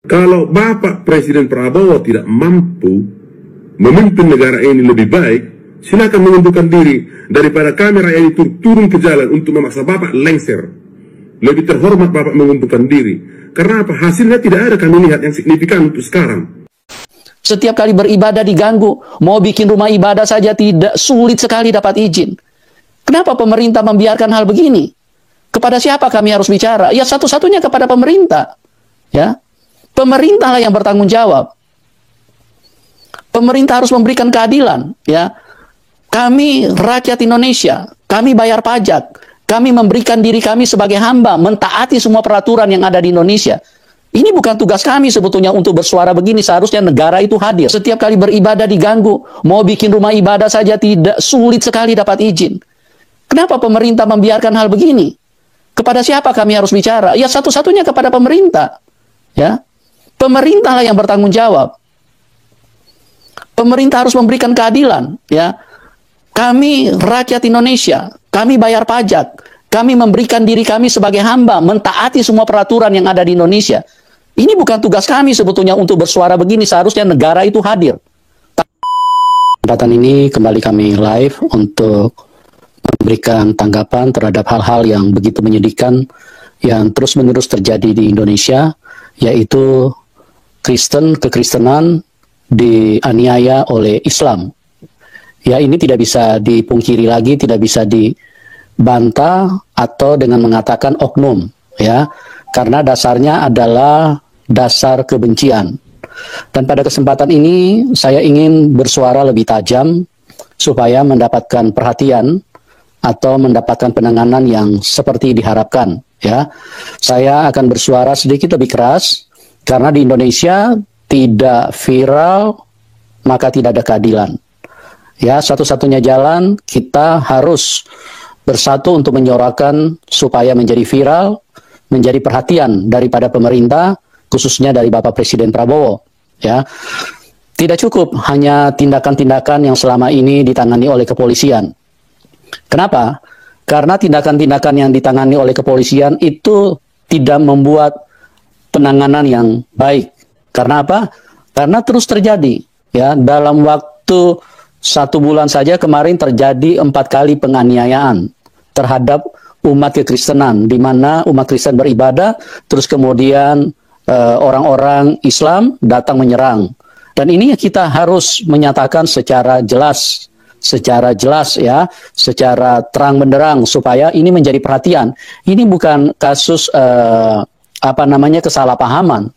Kalau Bapak Presiden Prabowo tidak mampu memimpin negara ini lebih baik, silakan mengundurkan diri daripada kamera ini turun ke jalan untuk memaksa Bapak lengser. Lebih terhormat Bapak mengundurkan diri. Karena apa? Hasilnya tidak ada kami lihat yang signifikan untuk sekarang. Setiap kali beribadah diganggu, mau bikin rumah ibadah saja tidak, sulit sekali dapat izin. Kenapa pemerintah membiarkan hal begini? Kepada siapa kami harus bicara? Ya satu-satunya kepada pemerintah. Ya. Pemerintahlah yang bertanggung jawab. Pemerintah harus memberikan keadilan, ya. Kami rakyat Indonesia, kami bayar pajak, kami memberikan diri kami sebagai hamba, mentaati semua peraturan yang ada di Indonesia. Ini bukan tugas kami sebetulnya untuk bersuara begini, seharusnya negara itu hadir. Setiap kali beribadah diganggu, mau bikin rumah ibadah saja tidak, sulit sekali dapat izin. Kenapa pemerintah membiarkan hal begini? Kepada siapa kami harus bicara? Ya satu-satunya kepada pemerintah, ya. Pemerintahlah yang bertanggung jawab. Pemerintah harus memberikan keadilan, ya. Kami rakyat Indonesia, kami bayar pajak, kami memberikan diri kami sebagai hamba, mentaati semua peraturan yang ada di Indonesia. Ini bukan tugas kami sebetulnya untuk bersuara begini, seharusnya negara itu hadir. Kesempatan ini kembali kami live untuk memberikan tanggapan terhadap hal-hal yang begitu menyedihkan yang terus-menerus terjadi di Indonesia, yaitu kekristenan dianiaya oleh Islam. Ya, ini tidak bisa dipungkiri lagi, tidak bisa dibantah atau dengan mengatakan oknum, ya, karena dasarnya adalah dasar kebencian. Dan pada kesempatan ini saya ingin bersuara lebih tajam supaya mendapatkan perhatian atau mendapatkan penanganan yang seperti diharapkan, ya. Saya akan bersuara sedikit lebih keras karena di Indonesia tidak viral maka tidak ada keadilan. Ya, satu-satunya jalan kita harus bersatu untuk menyuarakan supaya menjadi viral, menjadi perhatian daripada pemerintah, khususnya dari Bapak Presiden Prabowo. Ya, tidak cukup hanya tindakan-tindakan yang selama ini ditangani oleh kepolisian. Kenapa? Karena tindakan-tindakan yang ditangani oleh kepolisian itu tidak membuat penanganan yang baik. Karena apa? Karena terus terjadi. Ya, dalam waktu 1 bulan saja kemarin terjadi 4 kali penganiayaan terhadap umat kekristenan, di mana umat Kristen beribadah, terus kemudian orang-orang Islam datang menyerang. Dan ini kita harus menyatakan secara jelas ya, secara terang benderang supaya ini menjadi perhatian. Ini bukan kasus kesalahpahaman.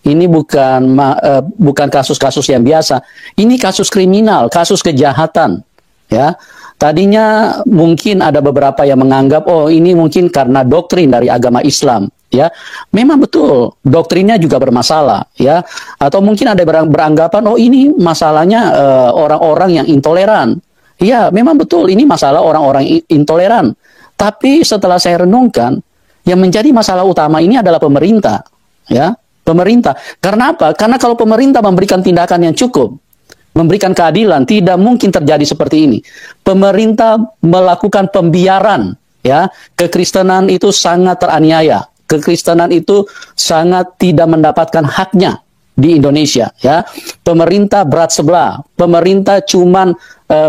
Ini bukan kasus-kasus yang biasa. Ini kasus kriminal, kasus kejahatan, ya. Tadinya mungkin ada beberapa yang menganggap, oh ini mungkin karena doktrin dari agama Islam, ya. Memang betul, doktrinnya juga bermasalah, ya. Atau mungkin ada beranggapan, oh ini masalahnya orang-orang yang intoleran. Ya, memang betul, ini masalah orang-orang intoleran. Tapi setelah saya renungkan, yang menjadi masalah utama ini adalah pemerintah, ya. Pemerintah. Karena apa? Karena kalau pemerintah memberikan tindakan yang cukup, memberikan keadilan, tidak mungkin terjadi seperti ini. Pemerintah melakukan pembiaran, ya. Kekristenan itu sangat teraniaya. Kekristenan itu sangat tidak mendapatkan haknya di Indonesia, ya. Pemerintah berat sebelah. Pemerintah cuman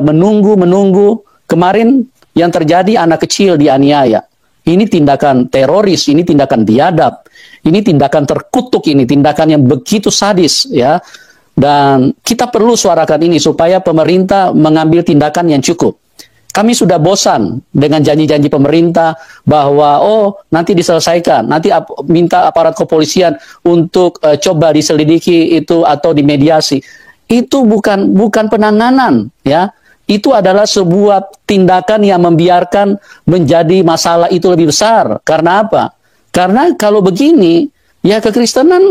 menunggu. Kemarin yang terjadi anak kecil dianiaya. Ini tindakan teroris, ini tindakan biadab, ini tindakan terkutuk, ini tindakan yang begitu sadis, ya. Dan kita perlu suarakan ini supaya pemerintah mengambil tindakan yang cukup. Kami sudah bosan dengan janji-janji pemerintah bahwa nanti diselesaikan, nanti minta aparat kepolisian untuk coba diselidiki itu atau dimediasi. Itu bukan penanganan, ya. Itu adalah sebuah tindakan yang membiarkan menjadi masalah itu lebih besar. Karena apa? Karena kalau begini, ya kekristenan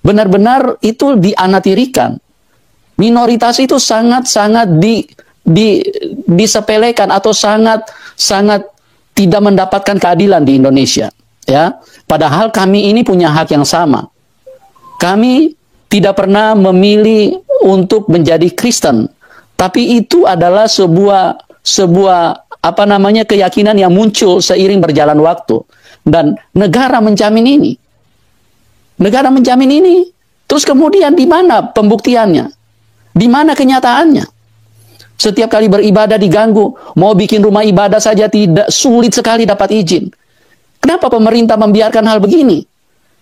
benar-benar itu dianatirikan. Minoritas itu sangat-sangat disepelekan atau sangat tidak mendapatkan keadilan di Indonesia. Ya, padahal kami ini punya hak yang sama. Kami tidak pernah memilih untuk menjadi Kristen. Tapi itu adalah sebuah keyakinan yang muncul seiring berjalan waktu, dan negara menjamin ini. Negara menjamin ini. Terus kemudian di mana pembuktiannya? Di mana kenyataannya? Setiap kali beribadah diganggu, mau bikin rumah ibadah saja tidak, sulit sekali dapat izin. Kenapa pemerintah membiarkan hal begini?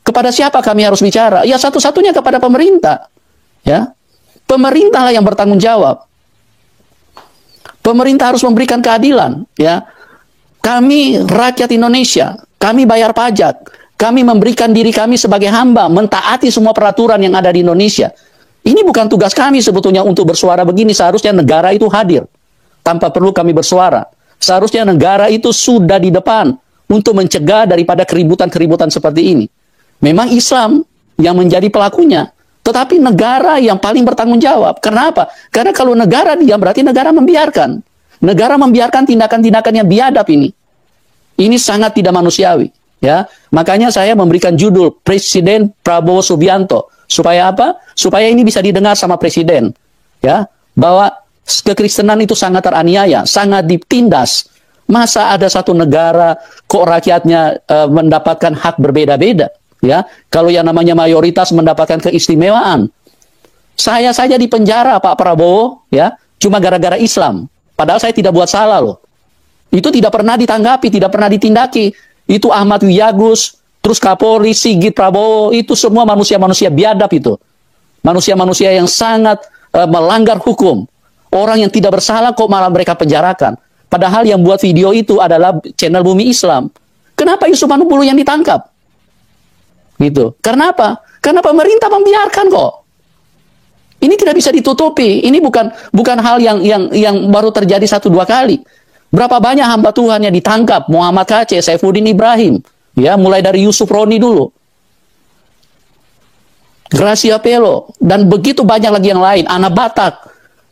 Kepada siapa kami harus bicara? Ya satu-satunya kepada pemerintah. Ya, pemerintahlah yang bertanggung jawab. Pemerintah harus memberikan keadilan. Ya, kami rakyat Indonesia, kami bayar pajak, kami memberikan diri kami sebagai hamba, mentaati semua peraturan yang ada di Indonesia. Ini bukan tugas kami sebetulnya untuk bersuara begini. Seharusnya negara itu hadir tanpa perlu kami bersuara. Seharusnya negara itu sudah di depan untuk mencegah daripada keributan-keributan seperti ini. Memang Islam yang menjadi pelakunya, tetapi negara yang paling bertanggung jawab. Kenapa? Karena kalau negara diam, berarti negara membiarkan. Negara membiarkan tindakan-tindakan yang biadab ini. Ini sangat tidak manusiawi. Ya, makanya saya memberikan judul Presiden Prabowo Subianto. Supaya apa? Supaya ini bisa didengar sama Presiden. Ya, bahwa kekristenan itu sangat teraniaya, sangat ditindas. Masa ada satu negara kok rakyatnya mendapatkan hak berbeda-beda? Ya, kalau yang namanya mayoritas mendapatkan keistimewaan. Saya saja di penjara Pak Prabowo, ya, cuma gara-gara Islam. Padahal saya tidak buat salah loh. Itu tidak pernah ditanggapi, tidak pernah ditindaki. Itu Ahmad Wiyagus, terus Kapolri, Sigit Prabowo, itu semua manusia-manusia biadab itu. Manusia-manusia yang sangat melanggar hukum. Orang yang tidak bersalah kok malah mereka penjarakan. Padahal yang buat video itu adalah channel Bumi Islam. Kenapa Yusuf Manupulu yang ditangkap? Gitu. Karena apa? Karena pemerintah membiarkan kok. Ini tidak bisa ditutupi. Ini bukan hal yang baru terjadi 1-2 kali. Berapa banyak hamba Tuhan yang ditangkap? Muhammad Kaceh, Saifuddin Ibrahim, ya, mulai dari Yusuf Roni dulu, Gracia Pelo, dan begitu banyak lagi yang lain. Anak Batak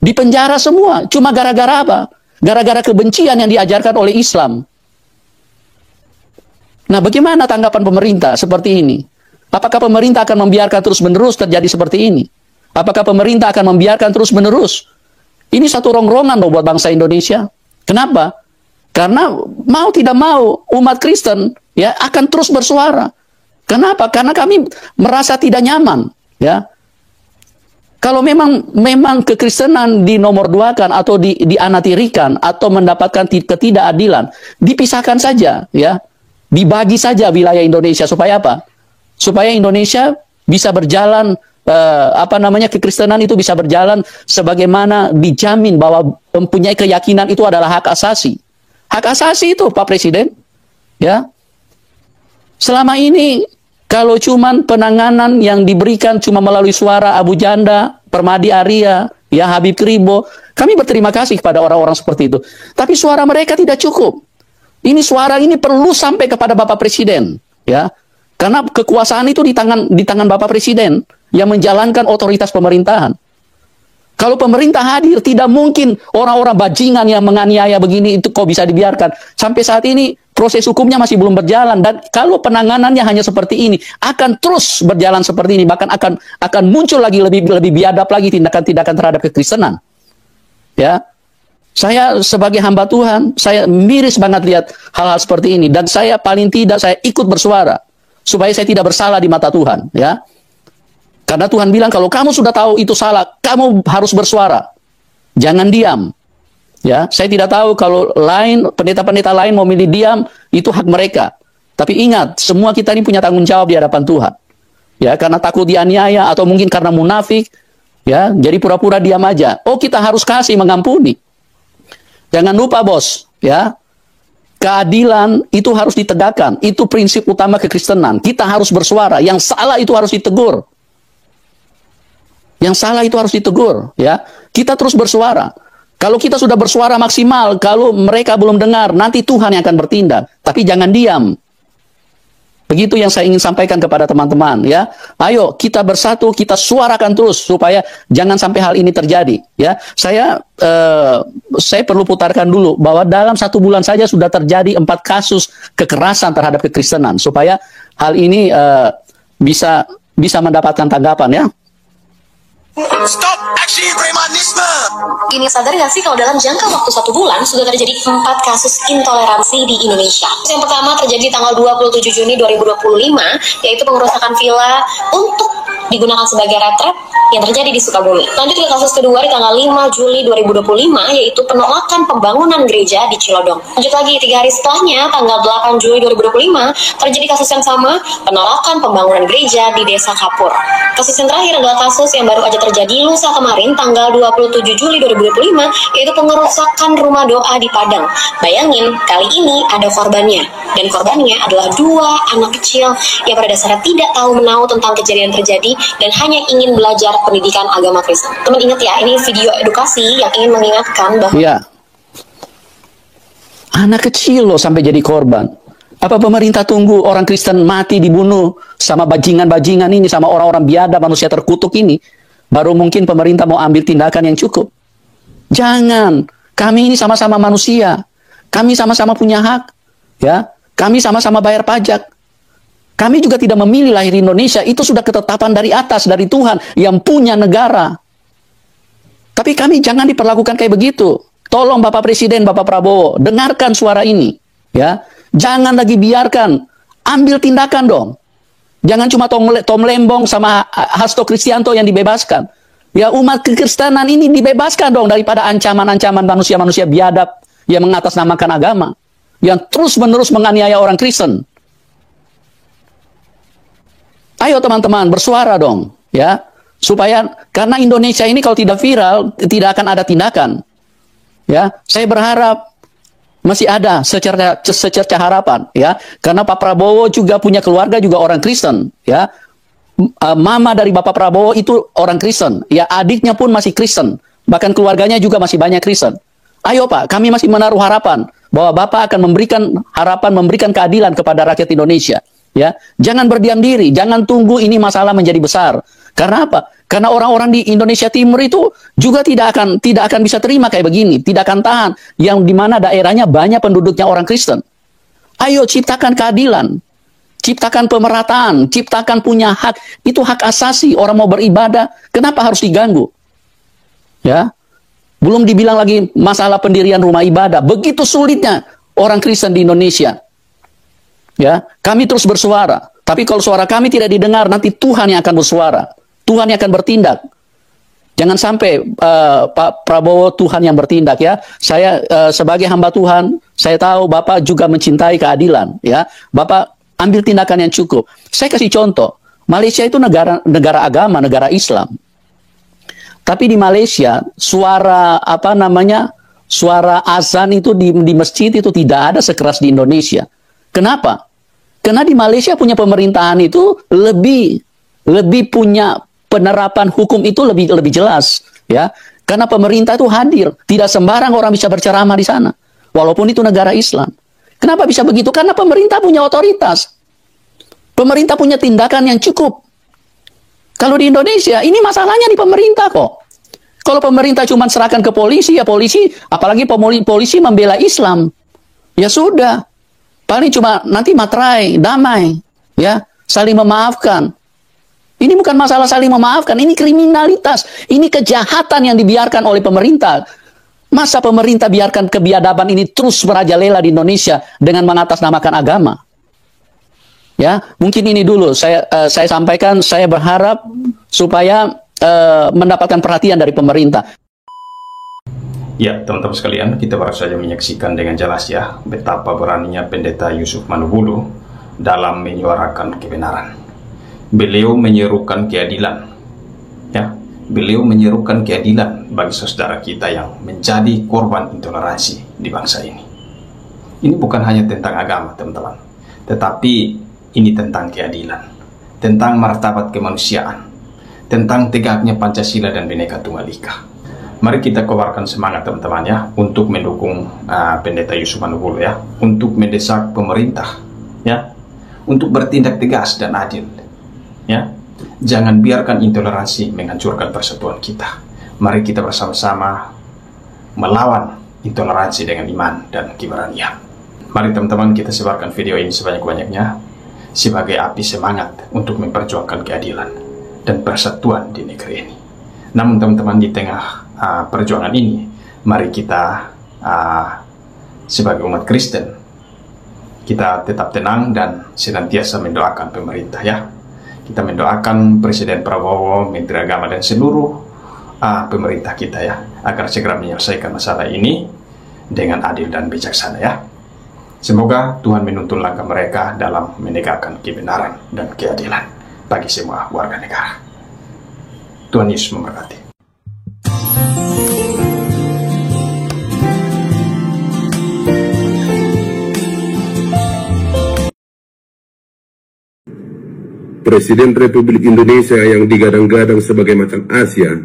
dipenjara semua. Cuma gara-gara apa? Gara-gara kebencian yang diajarkan oleh Islam. Nah, bagaimana tanggapan pemerintah seperti ini? Apakah pemerintah akan membiarkan terus-menerus terjadi seperti ini? Apakah pemerintah akan membiarkan terus-menerus? Ini satu rongrongan loh buat bangsa Indonesia. Kenapa? Karena mau tidak mau umat Kristen ya akan terus bersuara. Kenapa? Karena kami merasa tidak nyaman. Ya, kalau memang kekristenan dinomor duakan atau dianatirikan atau mendapatkan ketidakadilan, dipisahkan saja, ya, dibagi saja wilayah Indonesia supaya apa? Supaya Indonesia bisa berjalan. Kekristenan itu bisa berjalan sebagaimana dijamin bahwa mempunyai keyakinan itu adalah hak asasi. Hak asasi itu Pak Presiden, ya. Selama ini kalau cuman penanganan yang diberikan cuma melalui suara Abu Janda, Permadi Arya, ya, Habib Kribo, kami berterima kasih kepada orang-orang seperti itu. Tapi suara mereka tidak cukup. Ini suara ini perlu sampai kepada Bapak Presiden, ya. Karena kekuasaan itu di tangan Bapak Presiden yang menjalankan otoritas pemerintahan. Kalau pemerintah hadir, tidak mungkin orang-orang bajingan yang menganiaya begini itu kok bisa dibiarkan. Sampai saat ini proses hukumnya masih belum berjalan, dan kalau penanganannya hanya seperti ini, akan terus berjalan seperti ini, bahkan akan muncul lagi lebih biadab lagi tindakan-tindakan terhadap kekristenan. Ya. Saya sebagai hamba Tuhan, saya miris banget lihat hal-hal seperti ini, dan saya paling tidak saya ikut bersuara supaya saya tidak bersalah di mata Tuhan, ya. Karena Tuhan bilang kalau kamu sudah tahu itu salah, kamu harus bersuara. Jangan diam. Ya, saya tidak tahu kalau pendeta-pendeta lain mau milih diam, itu hak mereka. Tapi ingat, semua kita ini punya tanggung jawab di hadapan Tuhan. Ya, karena takut dianiaya atau mungkin karena munafik, ya, jadi pura-pura diam aja. Oh, kita harus kasih mengampuni. Jangan lupa, Bos, ya. Keadilan itu harus ditegakkan. Itu prinsip utama kekristenan. Kita harus bersuara. Yang salah itu harus ditegur. Yang salah itu harus ditegur. Ya, kita terus bersuara. Kalau kita sudah bersuara maksimal, kalau mereka belum dengar, nanti Tuhan yang akan bertindak. Tapi jangan diam. Begitu yang saya ingin sampaikan kepada teman-teman. Ya, ayo kita bersatu, kita suarakan terus supaya jangan sampai hal ini terjadi. Ya, saya perlu putarkan dulu bahwa dalam 1 bulan saja sudah terjadi 4 kasus kekerasan terhadap kekristenan, supaya hal ini bisa mendapatkan tanggapan, ya. Stop aksi premanisme. Ini sadar nggak sih kalau dalam jangka waktu 1 bulan sudah terjadi 4 kasus intoleransi di Indonesia. Yang pertama terjadi tanggal 27 Juni 2025, yaitu pengerusakan villa untuk digunakan sebagai retret yang terjadi di Sukabumi. Lanjut ke kasus kedua di tanggal 5 Juli 2025, yaitu penolakan pembangunan gereja di Cilodong. Lanjut lagi 3 hari setelahnya, tanggal 8 Juli 2025, terjadi kasus yang sama, penolakan pembangunan gereja di Desa Kapur. Kasus yang terakhir adalah kasus yang baru aja terjadi lusa kemarin, tanggal 27 Juli 2025, yaitu pengerusakan rumah doa di Padang. Bayangin, kali ini ada korbannya, dan korbannya adalah 2 anak kecil yang pada dasarnya tidak tahu menahu tentang kejadian terjadi dan hanya ingin belajar pendidikan agama Kristen. Teman ingat ya, ini video edukasi yang ingin mengingatkan bahwa Ya, anak kecil loh sampai jadi korban. Apa pemerintah tunggu orang Kristen mati dibunuh sama bajingan-bajingan ini, sama orang-orang biadab, manusia terkutuk ini, baru mungkin pemerintah mau ambil tindakan yang cukup? Jangan. Kami ini sama-sama manusia. Kami sama-sama punya hak. Ya, kami sama-sama bayar pajak. Kami juga tidak memilih lahir di Indonesia. Itu sudah ketetapan dari atas, dari Tuhan yang punya negara. Tapi kami jangan diperlakukan kayak begitu. Tolong Bapak Presiden, Bapak Prabowo, dengarkan suara ini. Ya, jangan lagi biarkan. Ambil tindakan dong. Jangan cuma Tom Lembong sama Hasto Kristianto yang dibebaskan. Ya, umat kekristenan ini dibebaskan dong daripada ancaman-ancaman manusia-manusia biadab yang mengatasnamakan agama, yang terus-menerus menganiaya orang Kristen. Ayo teman-teman, bersuara dong, ya, supaya karena Indonesia ini kalau tidak viral, tidak akan ada tindakan. Ya, saya berharap masih ada secerca harapan, ya, karena Pak Prabowo juga punya keluarga juga orang Kristen, ya. Mama dari Bapak Prabowo itu orang Kristen, ya, adiknya pun masih Kristen, bahkan keluarganya juga masih banyak Kristen. Ayo Pak, kami masih menaruh harapan bahwa Bapak akan memberikan harapan, memberikan keadilan kepada rakyat Indonesia. Ya, jangan berdiam diri, jangan tunggu ini masalah menjadi besar. Karena apa? Karena orang-orang di Indonesia Timur itu juga tidak akan bisa terima kayak begini, tidak akan tahan, yang dimana daerahnya banyak penduduknya orang Kristen. Ayo ciptakan keadilan, ciptakan pemerataan, ciptakan punya hak. Itu hak asasi, orang mau beribadah, kenapa harus diganggu? Ya, belum dibilang lagi masalah pendirian rumah ibadah. Begitu sulitnya orang Kristen di Indonesia. Ya, kami terus bersuara. Tapi kalau suara kami tidak didengar, nanti Tuhan yang akan bersuara. Tuhan yang akan bertindak. Jangan sampai Pak Prabowo Tuhan yang bertindak, ya. Saya sebagai hamba Tuhan, saya tahu Bapak juga mencintai keadilan, ya. Bapak ambil tindakan yang cukup. Saya kasih contoh. Malaysia itu negara agama, negara Islam. Tapi di Malaysia suara suara azan itu di masjid itu tidak ada sekeras di Indonesia. Kenapa? Karena di Malaysia punya pemerintahan itu lebih punya penerapan hukum itu lebih jelas, ya. Karena pemerintah itu hadir, tidak sembarang orang bisa berceramah di sana, walaupun itu negara Islam. Kenapa bisa begitu? Karena pemerintah punya otoritas, pemerintah punya tindakan yang cukup. Kalau di Indonesia, ini masalahnya di pemerintah kok. Kalau pemerintah cuma serahkan ke polisi, ya polisi, apalagi polisi membela Islam, ya sudah. Paling cuma nanti materai, damai, ya, saling memaafkan. Ini bukan masalah saling memaafkan, ini kriminalitas, ini kejahatan yang dibiarkan oleh pemerintah. Masa pemerintah biarkan kebiadaban ini terus merajalela di Indonesia dengan mengatasnamakan agama? Ya, mungkin ini dulu saya sampaikan. Saya berharap supaya mendapatkan perhatian dari pemerintah. Ya, teman-teman sekalian, kita baru saja menyaksikan dengan jelas ya betapa beraninya Pendeta Yusuf Manubulu dalam menyuarakan kebenaran. Beliau menyerukan keadilan, ya. Beliau menyerukan keadilan bagi saudara kita yang menjadi korban intoleransi di bangsa ini. Ini bukan hanya tentang agama, teman-teman, tetapi ini tentang keadilan, tentang martabat kemanusiaan, tentang tegaknya Pancasila dan Bhinneka Tunggal Ika. Mari kita kobarkan semangat teman-teman ya, untuk mendukung Pendeta Yusuf Manubulu ya, untuk mendesak pemerintah ya, untuk bertindak tegas dan adil ya. Jangan biarkan intoleransi menghancurkan persatuan kita. Mari kita bersama-sama melawan intoleransi dengan iman dan keberanian. Mari teman-teman kita sebarkan video ini sebanyak-banyaknya sebagai api semangat untuk memperjuangkan keadilan dan persatuan di negeri ini. Namun teman-teman, di tengah perjuangan ini, mari kita sebagai umat Kristen, kita tetap tenang dan senantiasa mendoakan pemerintah ya. Kita mendoakan Presiden Prabowo, Menteri Agama dan seluruh pemerintah kita ya, agar segera menyelesaikan masalah ini dengan adil dan bijaksana ya. Semoga Tuhan menuntun langkah mereka dalam menegakkan kebenaran dan keadilan bagi semua warga negara. Tuhan Yesus memberkati. Presiden Republik Indonesia yang digadang-gadang sebagai macan Asia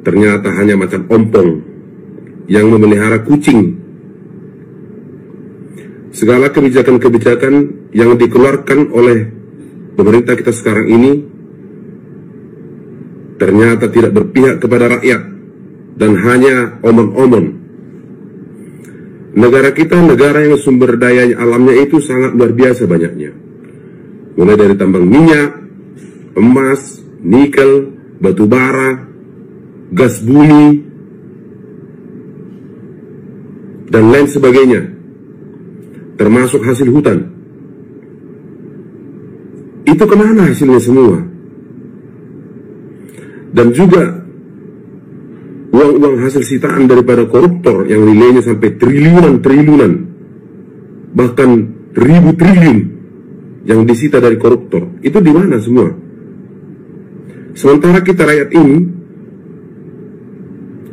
ternyata hanya macan ompong yang memelihara kucing. Segala kebijakan-kebijakan yang dikeluarkan oleh pemerintah kita sekarang ini ternyata tidak berpihak kepada rakyat dan hanya omong-omong. Negara kita negara yang sumber daya alamnya itu sangat luar biasa banyaknya. Mulai dari tambang minyak, emas, nikel, batu bara, gas bumi, dan lain sebagainya, termasuk hasil hutan. Itu kemana hasilnya semua? Dan juga uang-uang hasil sitaan daripada koruptor yang nilainya sampai triliunan, bahkan ribu triliun yang disita dari koruptor, itu di mana semua? Sementara kita rakyat ini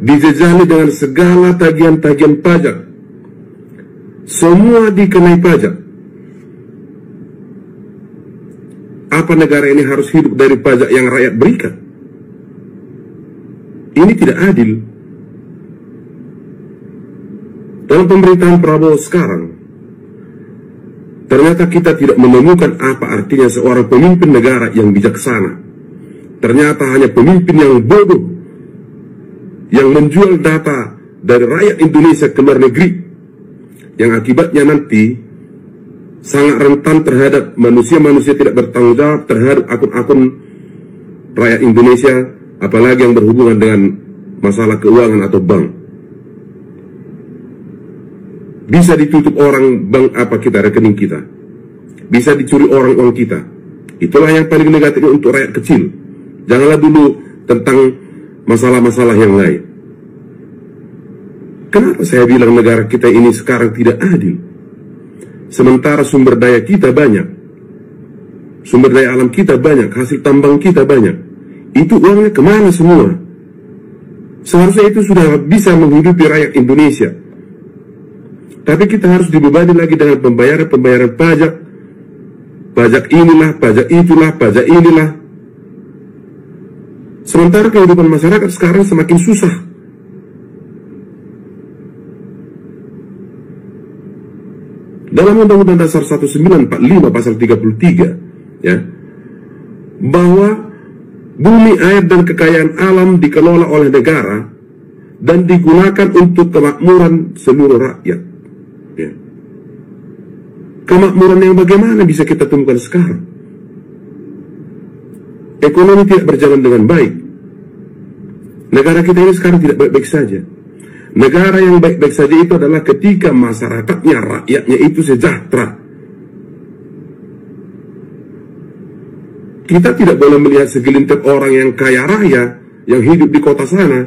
dijejali dengan segala tagihan-tagihan pajak, semua dikenai pajak. Apa negara ini harus hidup dari pajak yang rakyat berikan? Ini tidak adil. Dalam pemerintahan Prabowo sekarang, ternyata kita tidak menemukan apa artinya seorang pemimpin negara yang bijaksana. Ternyata hanya pemimpin yang bodoh, yang menjual data dari rakyat Indonesia ke luar negeri, yang akibatnya nanti sangat rentan terhadap manusia-manusia tidak bertanggung jawab terhadap akun-akun rakyat Indonesia, apalagi yang berhubungan dengan masalah keuangan atau bank. Bisa ditutup orang bank rekening kita. Bisa dicuri orang uang kita. Itulah yang paling negatif untuk rakyat kecil. Janganlah dulu tentang masalah-masalah yang lain. Kenapa saya bilang negara kita ini sekarang tidak adil? Sementara sumber daya kita banyak, sumber daya alam kita banyak, hasil tambang kita banyak. Itu uangnya kemana semua? Seharusnya itu sudah bisa menghidupi rakyat Indonesia. Tapi kita harus dibebani lagi dengan pembayaran pajak. Pajak inilah, pajak itulah, pajak inilah. Sementara kehidupan masyarakat sekarang semakin susah. Dalam Undang-Undang Dasar 1945 pasal 33, ya, bahwa bumi, air, dan kekayaan alam dikelola oleh negara dan digunakan untuk kemakmuran seluruh rakyat. Ya. Kemakmuran yang bagaimana bisa kita temukan sekarang? Ekonomi tidak berjalan dengan baik. Negara kita ini sekarang tidak baik-baik saja. Negara yang baik-baik saja itu adalah ketika masyarakatnya, rakyatnya itu sejahtera. Kita tidak boleh melihat segelintir orang yang kaya raya yang hidup di kota sana.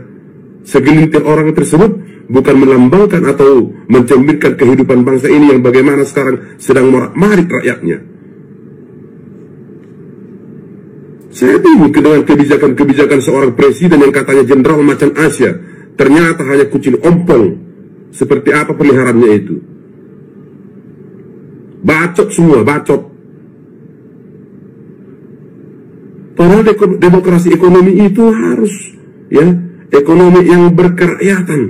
Segelintir orang tersebut bukan melambangkan atau mencerminkan kehidupan bangsa ini yang bagaimana sekarang sedang morak-marik rakyatnya. Saya bingung dengan kebijakan-kebijakan seorang presiden yang katanya jenderal macan Asia, ternyata hanya kucing ompong. Seperti apa peliharaannya itu? Bacot semua, bacot. Padahal demokrasi ekonomi itu harus, ya, ekonomi yang berkerakyatan,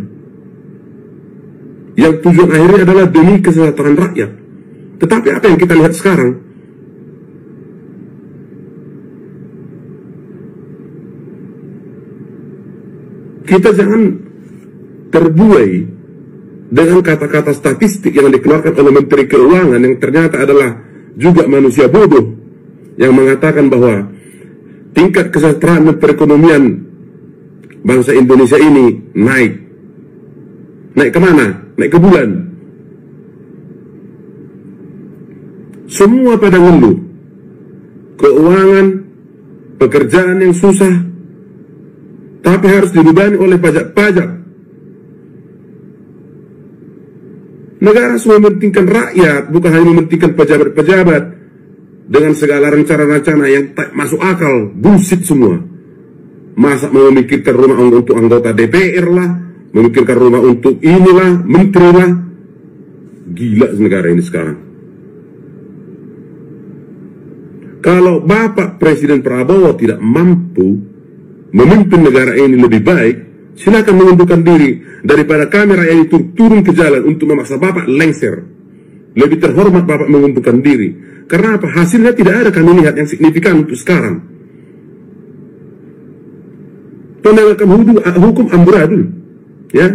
yang tujuan akhirnya adalah demi kesejahteraan rakyat. Tetapi apa yang kita lihat sekarang? Kita jangan terbuai dengan kata-kata statistik yang dikeluarkan oleh Menteri Keuangan yang ternyata adalah juga manusia bodoh, yang mengatakan bahwa tingkat kesejahteraan dan perekonomian bangsa Indonesia ini naik. Naik kemana? Naik ke bulan. Semua pada ngeluh. Keuangan, pekerjaan yang susah, tapi harus dibebani oleh pajak-pajak. Negara semua mementingkan rakyat, bukan hanya mementingkan pejabat-pejabat dengan segala rencana-rencana yang tak masuk akal, bullshit semua. Masa mau memikirkan rumah untuk anggota DPR lah, memikirkan rumah untuk inilah, menteri lah. Gila negara ini sekarang. Kalau Bapak Presiden Prabowo tidak mampu memimpin negara ini lebih baik, silakan mengundurkan diri daripada kami rakyat itu turun ke jalan untuk memaksa Bapak lengser. Lebih terhormat Bapak mengundurkan diri. Karena apa? Hasilnya tidak ada kami lihat yang signifikan untuk sekarang. Penegakan hukum amburadul, ya,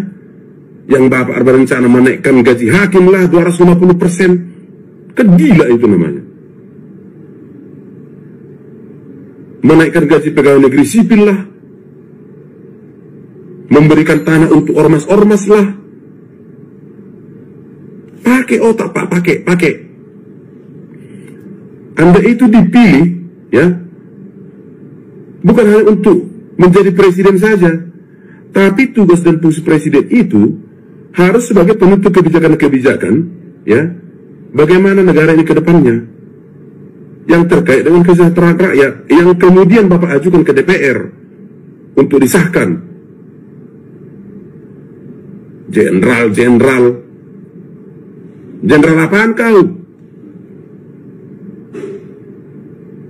yang Bapak berencana menaikkan gaji hakim lah 250%. Kan gila itu namanya. Menaikkan gaji pegawai negeri sipil lah, memberikan tanah untuk ormas-ormas lah. Pakai otak Pak, pakai. Anda itu dipilih, ya, bukan hanya untuk menjadi presiden saja, tapi tugas dan fungsi presiden itu harus sebagai penentu kebijakan-kebijakan, ya, bagaimana negara ini ke depannya, yang terkait dengan kesejahteraan rakyat, yang kemudian Bapak ajukan ke DPR untuk disahkan. Jenderal apaan kau?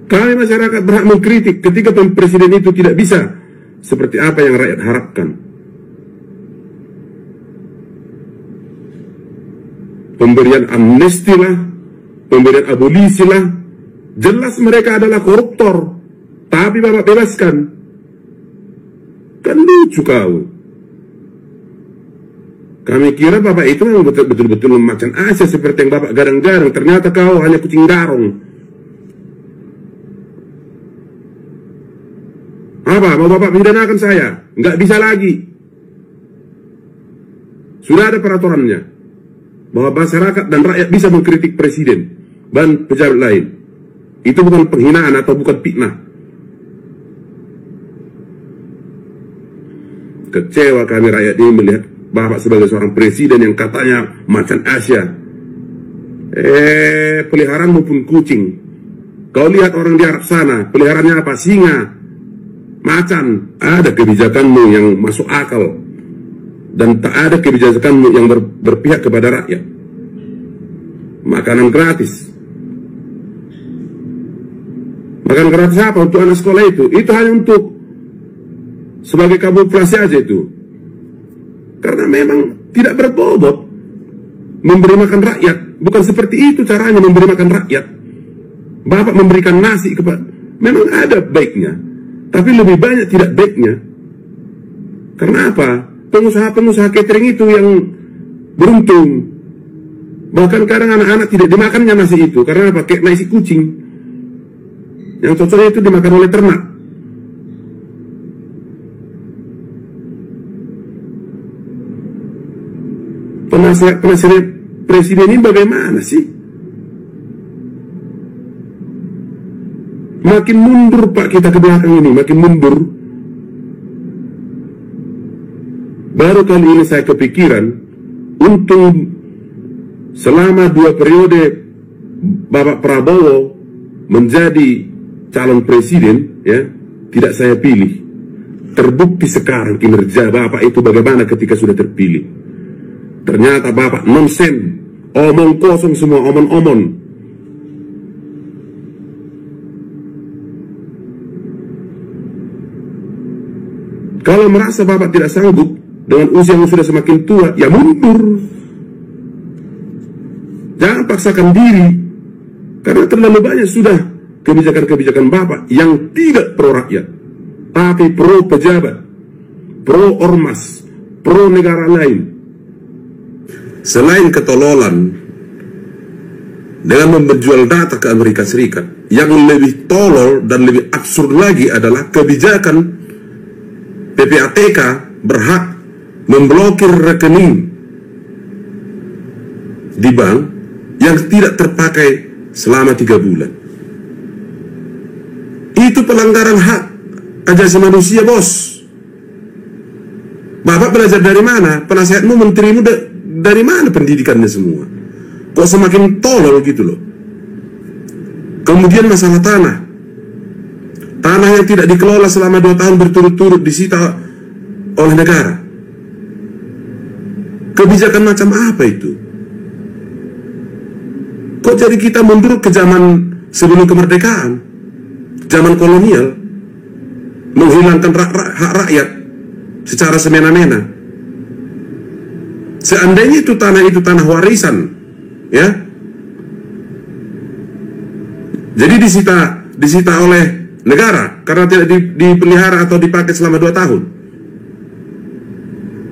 Kami masyarakat berhak mengkritik ketika presiden itu tidak bisa seperti apa yang rakyat harapkan. Pemberian amnesti lah, pemberian abolisi lah, jelas mereka adalah koruptor, tapi Bapak bebaskan. Kan lucu kau. Kami kira Bapak itu memang betul-betul macan Asia seperti yang Bapak garang-garang. Ternyata kau hanya kucing garong. Apa? Mau Bapak pidanakan saya? Nggak bisa lagi. Sudah ada peraturannya bahwa masyarakat dan rakyat bisa mengkritik presiden dan pejabat lain. Itu bukan penghinaan atau bukan fitnah. Kecewa kami rakyat ini melihat Bapak sebagai seorang presiden yang katanya macan Asia. Peliharaanmu pun kucing. Kau lihat orang di Arab sana, peliharaannya apa? Singa, macan. Ada kebijakanmu yang masuk akal, dan tak ada kebijakanmu yang berpihak kepada rakyat. Makanan gratis. Makanan gratis apa? Untuk anak sekolah itu hanya untuk sebagai kamuflase aja itu. Karena memang tidak berbobot memberi makan rakyat. Bukan seperti itu caranya memberi makan rakyat. Bapak memberikan nasi kepada, memang ada baiknya, tapi lebih banyak tidak baiknya. Karena apa? Pengusaha-pengusaha catering itu yang beruntung. Bahkan kadang anak-anak tidak dimakannya nasi itu. Karena apa? Kayak nasi kucing. Yang cocoknya itu dimakan oleh ternak. Penasihat presiden ini bagaimana sih? Makin mundur Pak kita ke belakang ini, makin mundur. Baru kali ini saya kepikiran untuk selama 2 periode Bapak Prabowo menjadi calon presiden, ya, tidak saya pilih. Terbukti sekarang kinerja Bapak itu bagaimana ketika sudah terpilih. Ternyata Bapak nonsen, omong kosong semua, omon-omon. Kalau merasa Bapak tidak sanggup dengan usia yang sudah semakin tua, ya mundur. Jangan paksakan diri, karena terlalu banyak sudah kebijakan-kebijakan Bapak yang tidak pro rakyat, tapi pro pejabat, pro ormas, pro negara lain. Selain ketololan dengan menjual data ke Amerika Serikat, yang lebih tolol dan lebih absurd lagi adalah kebijakan PPATK berhak memblokir rekening di bank yang tidak terpakai selama 3 bulan. Itu pelanggaran hak asasi manusia, bos. Bapak belajar dari mana? Penasihatmu, menterimu dari mana pendidikannya semua? Kok semakin tolol gitu loh. Kemudian masalah tanah. Tanah yang tidak dikelola selama 2 tahun berturut-turut disita oleh negara. Kebijakan macam apa itu? Kok jadi kita mundur ke zaman sebelum kemerdekaan, zaman kolonial, menghilangkan hak rakyat secara semena-mena. Seandainya itu tanah warisan, ya, jadi disita oleh negara karena tidak dipelihara atau dipakai selama 2 tahun.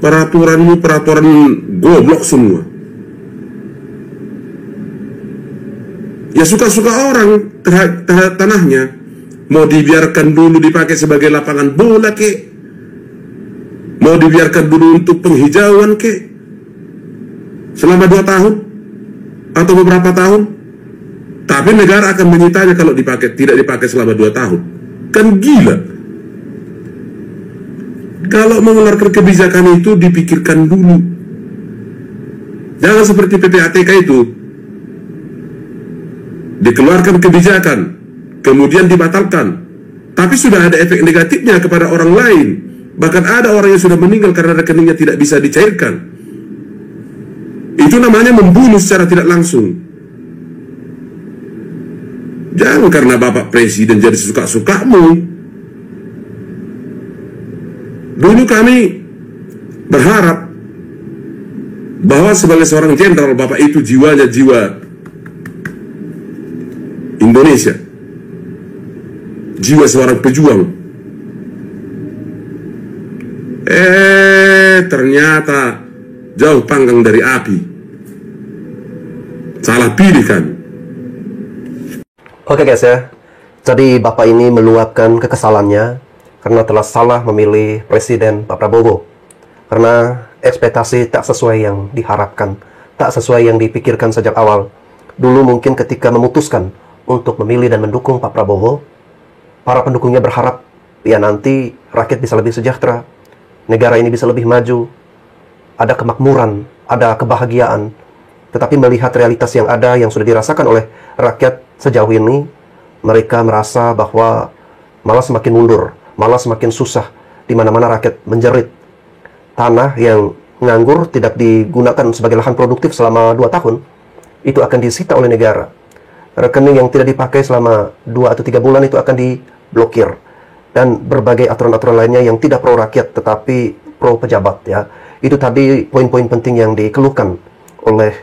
Peraturanmu peraturan goblok semua. Ya suka-suka orang terhadap tanahnya. Mau dibiarkan dulu dipakai sebagai lapangan bola kek, mau dibiarkan dulu untuk penghijauan kek, selama 2 tahun atau beberapa tahun. Tapi negara akan menyitanya kalau tidak dipakai selama 2 tahun. Kan gila. Kalau mengeluarkan kebijakan itu dipikirkan dulu. Jangan seperti PPATK itu. Dikeluarkan kebijakan, kemudian dibatalkan. Tapi sudah ada efek negatifnya kepada orang lain. Bahkan ada orang yang sudah meninggal karena rekeningnya tidak bisa dicairkan. Itu namanya membunuh secara tidak langsung. Jangan karena Bapak Presiden jadi suka-sukamu. Dulu kami berharap bahwa sebagai seorang jenderal, Bapak itu jiwanya jiwa Indonesia, jiwa seorang pejuang. Ternyata jauh panggang dari api. Salah pilih kan. Oke guys ya, jadi Bapak ini meluapkan kekesalannya karena telah salah memilih Presiden Pak Prabowo. Karena ekspektasi tak sesuai yang diharapkan, tak sesuai yang dipikirkan sejak awal. Dulu mungkin ketika memutuskan untuk memilih dan mendukung Pak Prabowo, para pendukungnya berharap ya nanti rakyat bisa lebih sejahtera, negara ini bisa lebih maju, ada kemakmuran, ada kebahagiaan. Tetapi melihat realitas yang ada, yang sudah dirasakan oleh rakyat sejauh ini, mereka merasa bahwa malah semakin mundur, malah semakin susah, di mana-mana rakyat menjerit. Tanah yang nganggur tidak digunakan sebagai lahan produktif selama 2 tahun, itu akan disita oleh negara. Rekening yang tidak dipakai selama 2 atau 3 bulan itu akan diblokir. Dan berbagai aturan-aturan lainnya yang tidak pro rakyat, tetapi pro pejabat ya. Itu tadi poin-poin penting yang dikeluhkan oleh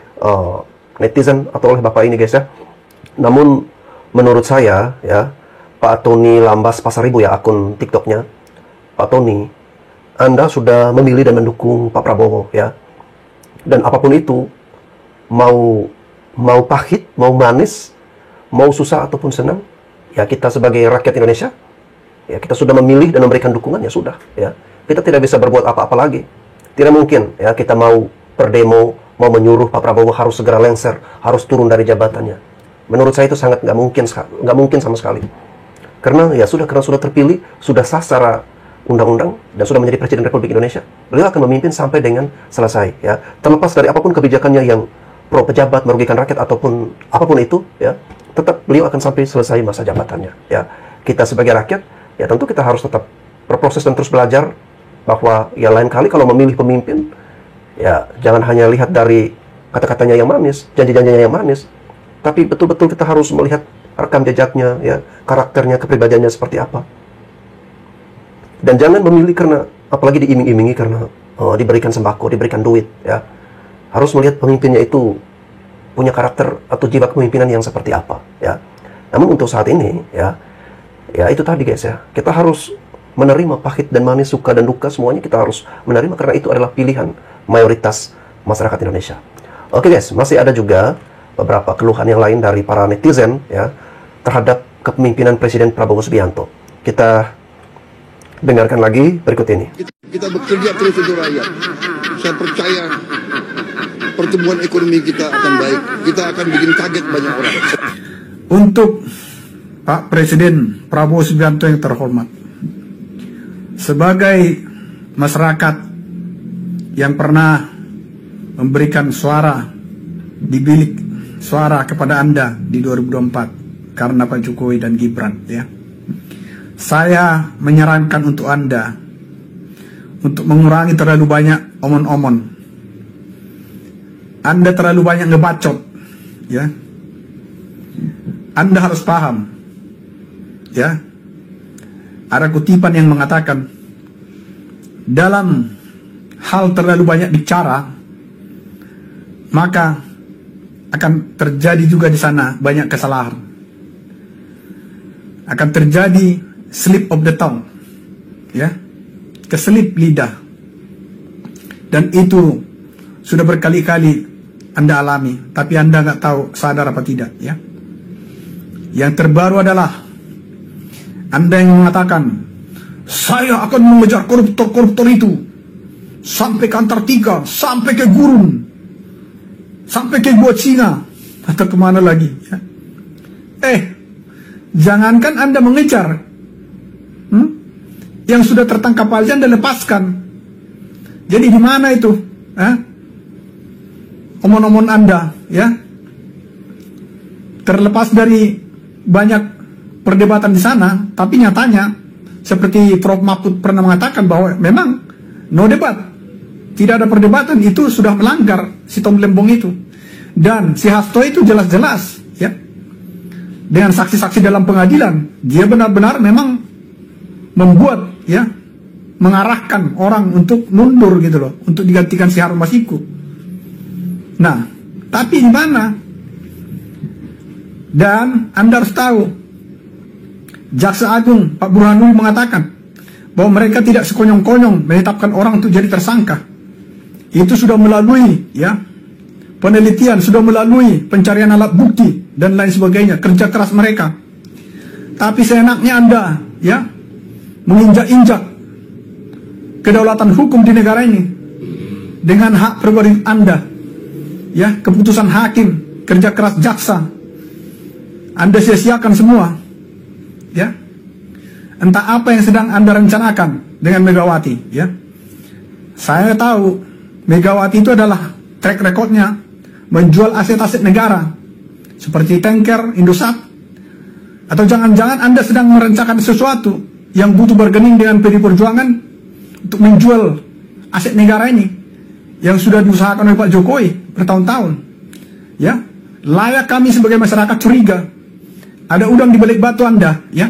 netizen atau oleh Bapak ini guys ya. Namun menurut saya ya, Pak Tony Lambas Pasaribu ya, akun TikToknya, Pak Tony, Anda sudah memilih dan mendukung Pak Prabowo ya. Dan apapun itu, mau pahit, mau manis, mau susah ataupun senang, ya kita sebagai rakyat Indonesia, ya kita sudah memilih dan memberikan dukungan, ya sudah ya. Kita tidak bisa berbuat apa-apa lagi. Tidak mungkin ya kita mau berdemo, mau menyuruh Pak Prabowo harus segera lengser, harus turun dari jabatannya. Menurut saya itu sangat nggak mungkin sama sekali. Karena ya sudah, karena sudah terpilih, sudah sah secara undang-undang dan sudah menjadi Presiden Republik Indonesia, beliau akan memimpin sampai dengan selesai ya. Terlepas dari apapun kebijakannya yang pro pejabat, merugikan rakyat ataupun apapun itu ya, tetap beliau akan sampai selesai masa jabatannya ya. Kita sebagai rakyat ya tentu kita harus tetap berproses dan terus belajar bahwa ya lain kali kalau memilih pemimpin ya jangan hanya lihat dari kata-katanya yang manis, janji-janjinya yang manis, tapi betul-betul kita harus melihat rekam jejaknya ya, karakternya, kepribadiannya seperti apa. Dan jangan memilih karena, apalagi diiming-imingi karena diberikan sembako, diberikan duit ya. Harus melihat pemimpinnya itu punya karakter atau jiwa kepemimpinan yang seperti apa ya. Namun untuk saat ini ya itu tadi guys ya, kita harus menerima pahit dan manis, suka dan duka, semuanya kita harus menerima karena itu adalah pilihan mayoritas masyarakat Indonesia. Oke guys, masih ada juga beberapa keluhan yang lain dari para netizen ya terhadap kepemimpinan Presiden Prabowo Subianto. Kita Dengarkan lagi berikut ini. Kita bekerja terus untuk rakyat. Saya percaya pertumbuhan ekonomi kita akan baik. Kita akan bikin kaget banyak orang. Untuk Pak Presiden Prabowo Subianto yang terhormat, sebagai masyarakat yang pernah memberikan suara di bilik suara kepada Anda di 2024 karena Pak Jokowi dan Gibran, ya, saya menyarankan untuk Anda untuk mengurangi terlalu banyak omon-omon. Anda terlalu banyak ngebacot, ya. Anda harus paham, ya. Ada kutipan yang mengatakan, dalam hal terlalu banyak bicara, maka akan terjadi juga di sana banyak kesalahan. Akan terjadi slip of the tongue, ya, keselip lidah. Dan itu sudah berkali-kali Anda alami, tapi Anda nggak tahu sadar apa tidak, ya. Yang terbaru adalah Anda yang mengatakan, saya akan mengejar koruptor-koruptor itu sampai ke Antartika, sampai ke gurun, sampai ke Gua Cina, atau kemana lagi, ya. Jangankan Anda mengejar, yang sudah tertangkap aja Anda lepaskan. Jadi di mana itu, omon-omon Anda, ya, terlepas dari banyak perdebatan di sana, tapi nyatanya seperti Prof. Mahfud pernah mengatakan bahwa memang no debat, tidak ada perdebatan, itu sudah melanggar si Tom Lembong itu. Dan si Hasto itu jelas-jelas, ya, dengan saksi-saksi dalam pengadilan, dia benar-benar memang membuat, ya, mengarahkan orang untuk mundur gitu loh, untuk digantikan si Harun Masiku. Nah, tapi di mana? Dan Anda harus tahu, Jaksa Agung Pak Burhanuddin mengatakan bahwa mereka tidak sekonyong-konyong menetapkan orang untuk jadi tersangka. Itu sudah melalui, ya, penelitian, sudah melalui pencarian alat bukti dan lain sebagainya, kerja keras mereka. Tapi seenaknya Anda, ya, menginjak-injak kedaulatan hukum di negara ini dengan hak pribadi Anda, ya, keputusan hakim, kerja keras jaksa, Anda sia-siakan semua, ya. Entah apa yang sedang Anda rencanakan dengan Megawati, ya. Saya tahu Megawati itu adalah track recordnya menjual aset-aset negara seperti tanker, Indosat, atau jangan-jangan Anda sedang merencanakan sesuatu yang butuh bargaining dengan PD Perjuangan untuk menjual aset negara ini yang sudah diusahakan oleh Pak Jokowi bertahun-tahun, ya. Layak kami sebagai masyarakat curiga ada udang di balik batu Anda, ya.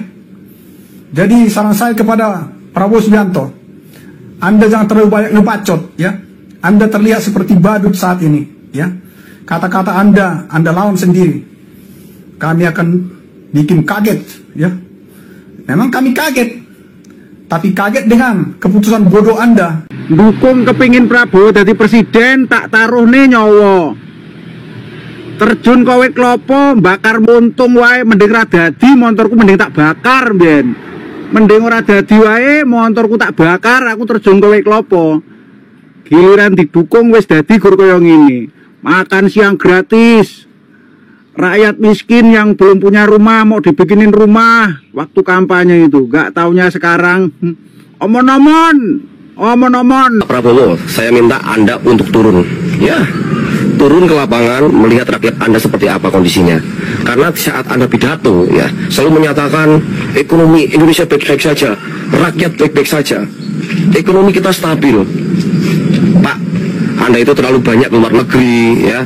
Jadi saran saya kepada Prabowo Subianto, Anda jangan terlalu banyak ngebacot, ya. Anda terlihat seperti badut saat ini, ya. Kata-kata Anda lawan sendiri. Kami akan bikin kaget, ya. Memang kami kaget, tapi kaget dengan keputusan bodoh Anda. Dukung kepingin Prabowo jadi presiden, tak taruh nih nyawa. Terjun kowe klopo, bakar muntung wae, mending ra dadi, motorku mending tak bakar, ben. Mending ora dadi wae, motorku tak bakar, aku terjun kowe klopo. Giliran didukung wis dadi gur kaya ngene. Makan siang gratis. Rakyat miskin yang belum punya rumah mau dibikinin rumah waktu kampanye itu, gak taunya sekarang omon-omon. Prabowo, saya minta Anda untuk turun, ya, turun ke lapangan, melihat rakyat Anda seperti apa kondisinya. Karena saat Anda pidato, ya, selalu menyatakan ekonomi Indonesia baik-baik saja, rakyat baik-baik saja, ekonomi kita stabil. Pak, Anda itu terlalu banyak ke luar negeri, ya.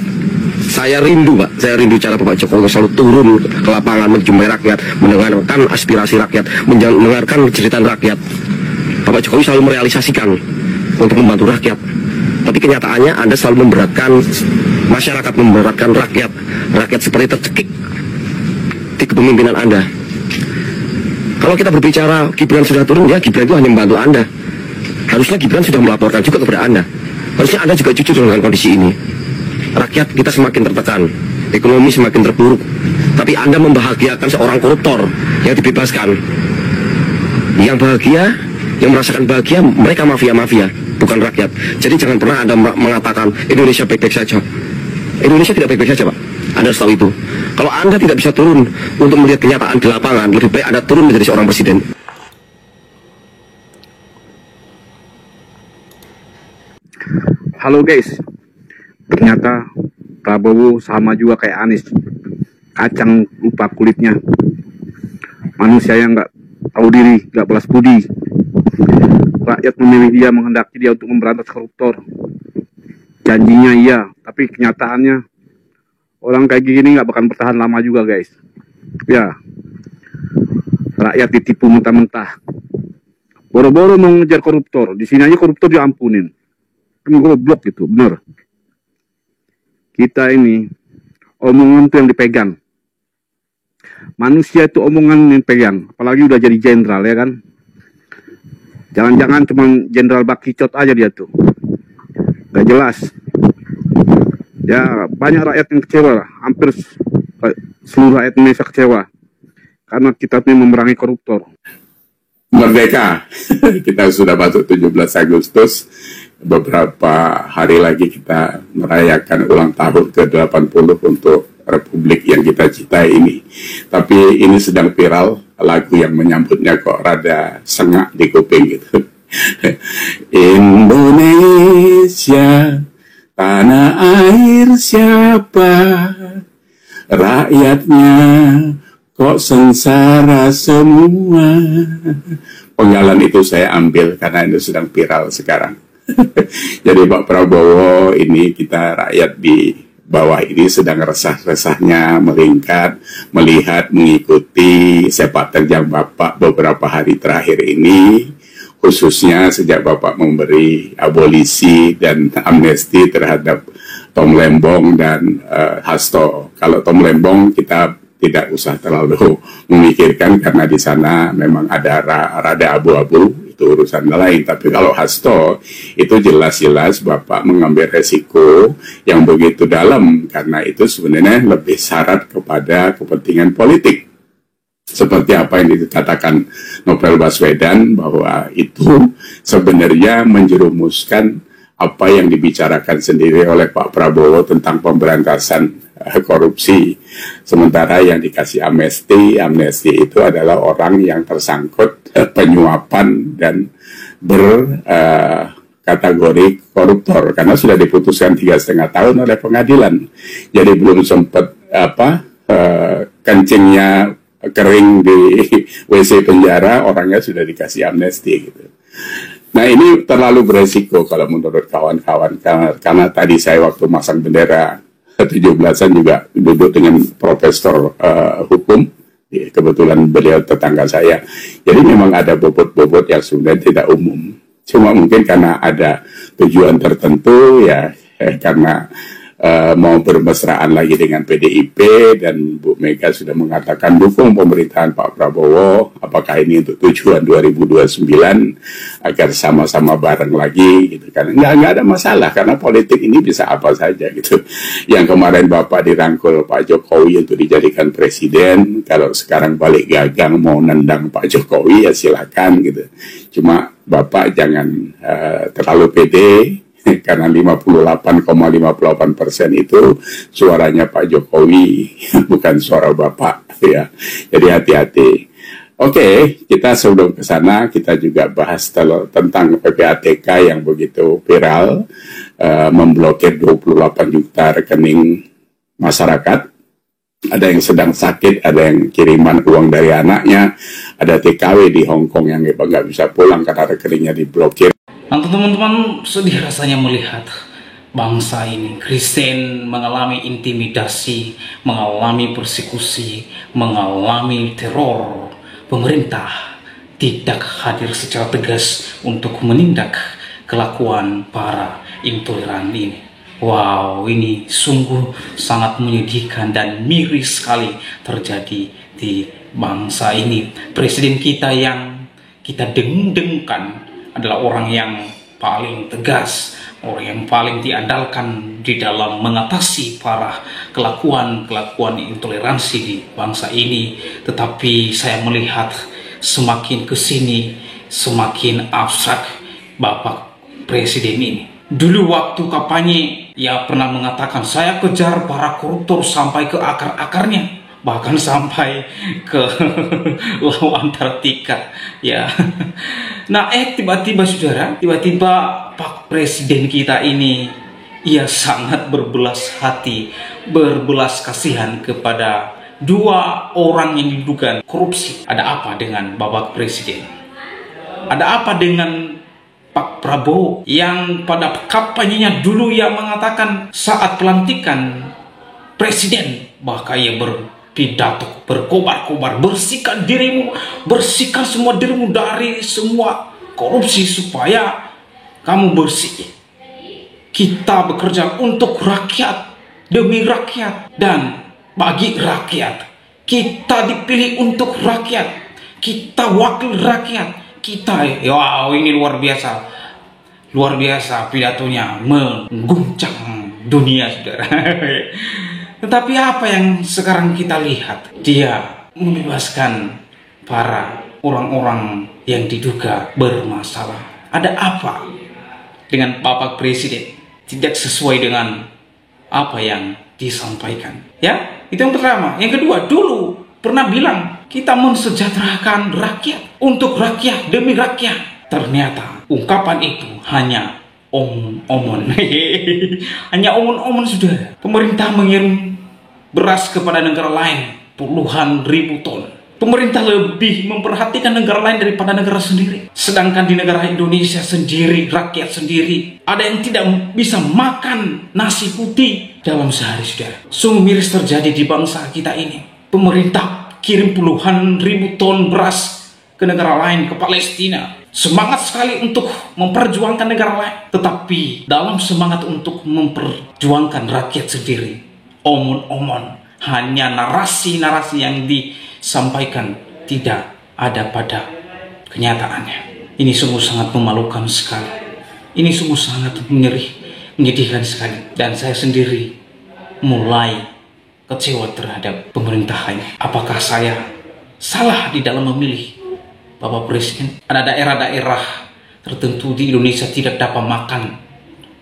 Saya rindu, Pak, saya rindu cara Bapak Jokowi selalu turun ke lapangan, menjumpai rakyat, mendengarkan aspirasi rakyat, mendengarkan cerita rakyat. Bapak Jokowi selalu merealisasikan untuk membantu rakyat. Tapi kenyataannya Anda selalu memberatkan masyarakat, memberatkan rakyat. Rakyat seperti tercekik di kepemimpinan Anda. Kalau kita berbicara Gibran sudah turun, ya Gibran itu hanya membantu Anda. Harusnya Gibran sudah melaporkan juga kepada Anda. Harusnya Anda juga jujur dengan kondisi ini. Rakyat kita semakin tertekan, ekonomi semakin terpuruk. Tapi Anda membahagiakan seorang koruptor yang dibebaskan. Yang bahagia Yang merasakan bahagia mereka mafia-mafia, bukan rakyat. Jadi jangan pernah Anda mengatakan Indonesia baik-baik saja. Indonesia tidak baik-baik saja, Pak. Anda harus tahu itu. Kalau Anda tidak bisa turun untuk melihat kenyataan di lapangan, lebih baik Anda turun menjadi seorang presiden. Halo guys, ternyata Prabowo sama juga kayak Anies, kacang lupa kulitnya, manusia yang nggak tahu diri, nggak balas budi. Rakyat memilih dia, menghendaki dia untuk memberantas koruptor. Janjinya iya, tapi kenyataannya orang kayak gini nggak bakal bertahan lama juga guys. Ya, rakyat ditipu mentah-mentah. Boro-boro mau ngejar koruptor, di sini aja koruptor diampunin. Kan goblok gitu, bener. Kita ini omongan tuh yang dipegang. Manusia itu omongan yang dipegang, apalagi udah jadi jenderal ya kan. Jangan-jangan cuma jenderal bakicot aja dia tuh. Gak jelas. Ya banyak rakyat yang kecewa lah. Hampir seluruh rakyat Indonesia kecewa. Karena kita tuh memerangi koruptor. Merdeka. Kita sudah masuk 17 Agustus. Beberapa hari lagi kita merayakan ulang tahun ke-80 untuk Republik yang kita cintai ini. Tapi ini sedang viral, lagu yang menyambutnya kok rada sengak di kuping gitu. Indonesia, tanah air siapa, rakyatnya kok sengsara semua. Penggalan itu saya ambil karena itu sedang viral sekarang. Jadi Pak Prabowo ini, kita rakyat di bawah ini sedang resah-resahnya melingkar, melihat, mengikuti sepak terjang Bapak beberapa hari terakhir ini, khususnya sejak Bapak memberi abolisi dan amnesti terhadap Tom Lembong dan Hasto. Kalau Tom Lembong kita tidak usah terlalu memikirkan karena di sana memang ada rada abu-abu, itu urusan lain. Tapi kalau Hasto itu jelas-jelas Bapak mengambil resiko yang begitu dalam karena itu sebenarnya lebih syarat kepada kepentingan politik. Seperti apa yang dikatakan Novel Baswedan bahwa itu sebenarnya menjerumuskan apa yang dibicarakan sendiri oleh Pak Prabowo tentang pemberantasan korupsi. Sementara yang dikasih amnesti itu adalah orang yang tersangkut penyuapan dan berkategori koruptor karena sudah diputuskan 3,5 tahun oleh pengadilan. Jadi belum sempat kencingnya kering di WC penjara, orangnya sudah dikasih amnesti gitu. Nah ini terlalu beresiko kalau menurut kawan-kawan karena tadi saya waktu masang bendera 17-an juga duduk dengan profesor hukum, kebetulan beliau tetangga saya. Jadi memang ada bobot-bobot yang sebenarnya tidak umum. Cuma mungkin karena ada tujuan tertentu ya, karena mau bermesraan lagi dengan PDIP dan Bu Mega sudah mengatakan dukung pemerintahan Pak Prabowo. Apakah ini untuk tujuan 2029 agar sama-sama bareng lagi gitu kan? Nggak ada masalah karena politik ini bisa apa saja gitu. Yang kemarin Bapak dirangkul Pak Jokowi untuk dijadikan presiden, kalau sekarang balik gagang mau nendang Pak Jokowi ya silakan gitu. Cuma Bapak jangan terlalu pede. Karena 58,58% itu suaranya Pak Jokowi, bukan suara Bapak ya. Jadi hati-hati. Oke, kita sebelum ke sana kita juga bahas tentang PPATK yang begitu viral, memblokir 28 juta rekening masyarakat. Ada yang sedang sakit, ada yang kiriman uang dari anaknya, ada TKW di Hong Kong yang nggak bisa pulang karena rekeningnya diblokir. Nah teman-teman, sedih rasanya melihat bangsa ini Kristen mengalami intimidasi, mengalami persekusi, mengalami teror. Pemerintah tidak hadir secara tegas untuk menindak kelakuan para intoleran ini. Wow, ini sungguh sangat menyedihkan dan miris sekali terjadi di bangsa ini. Presiden kita yang kita deng-dengkan adalah orang yang paling tegas, orang yang paling diandalkan di dalam mengatasi para kelakuan intoleransi di bangsa ini. Tetapi saya melihat semakin kesini semakin abstrak Bapak Presiden ini. Dulu waktu kampanye, ia pernah mengatakan, saya kejar para koruptor sampai ke akar-akarnya, bahkan sampai ke Laut Antartika, ya. Nah, tiba-tiba saudara, tiba-tiba Pak Presiden kita ini, ia sangat berbelas hati, berbelas kasihan kepada dua orang yang diduga korupsi. Ada apa dengan Bapak Presiden? Ada apa dengan Pak Prabowo yang pada kampanyenya dulu ia mengatakan saat pelantikan Presiden, bahkan ia berpidato, berkobar-kobar, bersihkan dirimu, bersihkan semua dirimu dari semua korupsi supaya kamu bersih. Kita bekerja untuk rakyat, demi rakyat, dan bagi rakyat. Kita dipilih untuk rakyat, kita wakil rakyat. Kita, wow, ini luar biasa pidatonya, mengguncang dunia, saudara. Tetapi apa yang sekarang kita lihat? Dia membebaskan para orang-orang yang diduga bermasalah. Ada apa dengan Bapak Presiden? Tidak sesuai dengan apa yang disampaikan. Ya, itu yang pertama. Yang kedua, dulu pernah bilang kita mensejahterakan rakyat, untuk rakyat, demi rakyat. Ternyata ungkapan itu hanya omon-omon. Hanya omon-omon, sudah. Pemerintah mengirim beras kepada negara lain puluhan ribu ton. Pemerintah lebih memperhatikan negara lain daripada negara sendiri. Sedangkan di negara Indonesia sendiri, rakyat sendiri, ada yang tidak bisa makan nasi putih dalam sehari, saudara. Sungguh miris terjadi di bangsa kita ini. Pemerintah kirim puluhan ribu ton beras ke negara lain, ke Palestina. Semangat sekali untuk memperjuangkan negara lain. Tetapi dalam semangat untuk memperjuangkan rakyat sendiri, omon-omon, hanya narasi-narasi yang disampaikan tidak ada pada kenyataannya. Ini sungguh sangat memalukan sekali. Ini sungguh sangat menyedihkan sekali. Dan saya sendiri mulai kecewa terhadap pemerintahan. Apakah saya salah di dalam memilih Bapak Presiden? Ada daerah-daerah tertentu di Indonesia tidak dapat makan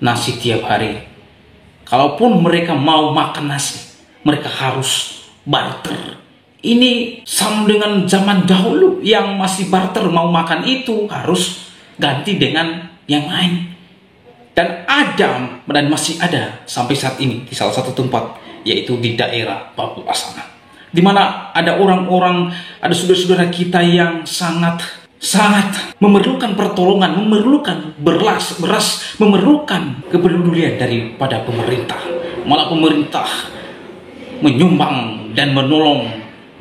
nasi tiap hari. Kalaupun mereka mau makan nasi, mereka harus barter. Ini sama dengan zaman dahulu yang masih barter, mau makan itu harus ganti dengan yang lain. Dan ada, dan masih ada sampai saat ini di salah satu tempat, yaitu di daerah Papua sana, di mana ada orang-orang, ada saudara-saudara kita yang sangat memerlukan pertolongan, memerlukan beras, memerlukan kepedulian daripada pemerintah. Malah pemerintah menyumbang dan menolong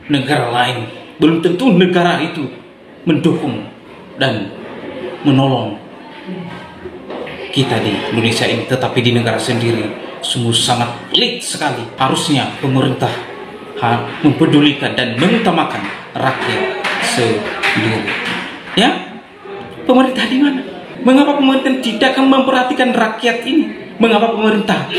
negara lain. Belum tentu negara itu mendukung dan menolong kita di Indonesia ini, tetapi di negara sendiri sungguh sangat pelik sekali. Harusnya pemerintah mempedulikan dan mengutamakan rakyat sendiri. Ya, pemerintah di mana? Mengapa pemerintah tidak memperhatikan rakyat ini? Mengapa pemerintah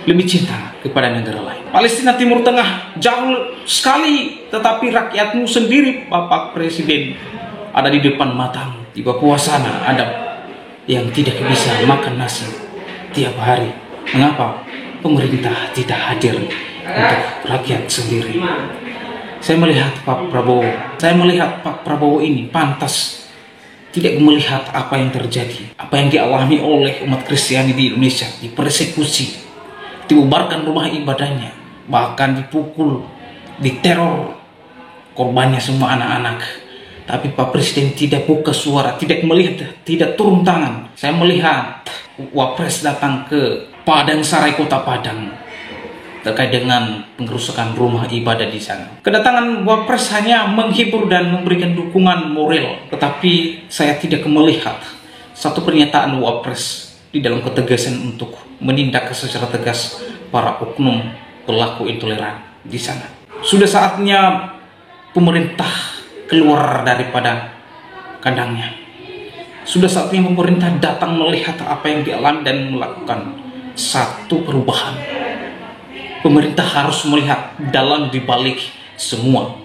lebih cinta kepada negara lain? Palestina, Timur Tengah, jauh sekali, tetapi rakyatmu sendiri, Bapak Presiden, ada di depan matamu. Di Papua sana ada yang tidak bisa makan nasi tiap hari. Mengapa pemerintah tidak hadir untuk rakyat sendiri? Saya melihat Pak Prabowo ini pantas tidak melihat apa yang terjadi, apa yang dialami oleh umat Kristiani di Indonesia, dipersekusi, dibubarkan rumah ibadahnya, bahkan dipukul, diteror, korbannya semua anak-anak. Tapi Pak Presiden tidak buka suara, tidak melihat, tidak turun tangan. Saya melihat Wapres datang ke Padang Sarai, Kota Padang, terkait dengan pengrusakan rumah ibadah di sana. Kedatangan Wapres hanya menghibur dan memberikan dukungan moral, tetapi saya tidak melihat satu pernyataan Wapres di dalam ketegasan untuk menindak secara tegas para oknum pelaku intoleran di sana. Sudah saatnya pemerintah keluar daripada kandangnya. Sudah saatnya pemerintah datang melihat apa yang dialami dan melakukan satu perubahan. Pemerintah harus melihat dalam dibalik semua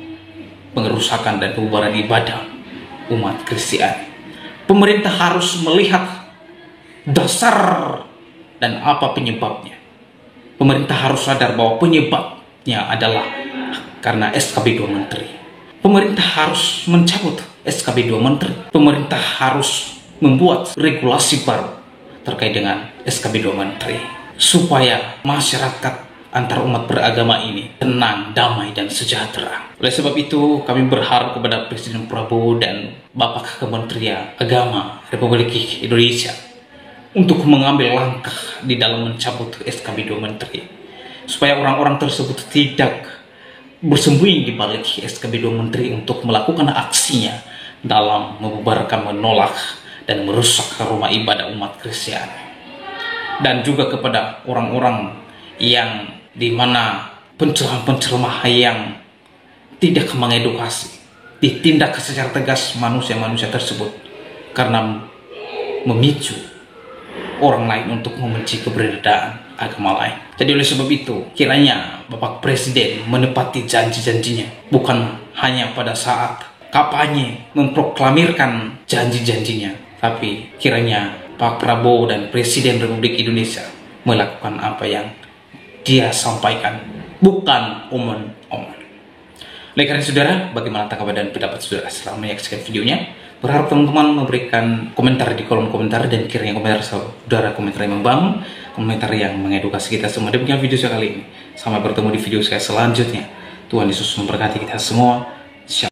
pengerusakan dan pembubaran ibadah, umat Kristiani. Pemerintah harus melihat dasar dan apa penyebabnya. Pemerintah harus sadar bahwa penyebabnya adalah karena SKB 2 Menteri. Pemerintah harus mencabut SKB 2 Menteri. Pemerintah harus membuat regulasi baru terkait dengan SKB 2 Menteri, supaya masyarakat antar umat beragama ini tenang, damai, dan sejahtera. Oleh sebab itu, kami berharap kepada Presiden Prabowo dan Bapak Kementerian Agama Republik Indonesia untuk mengambil langkah di dalam mencabut SKB 2 Menteri, supaya orang-orang tersebut tidak bersembunyi di balik SKB 2 Menteri untuk melakukan aksinya dalam membubarkan, menolak, dan merusak rumah ibadah umat Kristiani. Dan juga kepada orang-orang yang dimana penceramah-penceramah yang tidak mengedukasi, ditindak secara tegas manusia-manusia tersebut karena memicu orang lain untuk membenci keberadaan agama lain. Jadi oleh sebab itu, kiranya Bapak Presiden menepati janji-janjinya, bukan hanya pada saat kampanye memproklamirkan janji-janjinya, tapi kiranya Pak Prabowo dan Presiden Republik Indonesia melakukan apa yang dia sampaikan, bukan omongan. Oleh karena saudara, bagaimana tanggapan dan pendapat saudara setelah menyaksikan videonya? Berharap teman-teman memberikan komentar di kolom komentar, dan kiranya komentar saudara komentar yang membangun, komentar yang mengedukasi kita semua. Demikian video saya kali ini. Sampai bertemu di video saya selanjutnya. Tuhan Yesus memberkati kita semua. Shalom.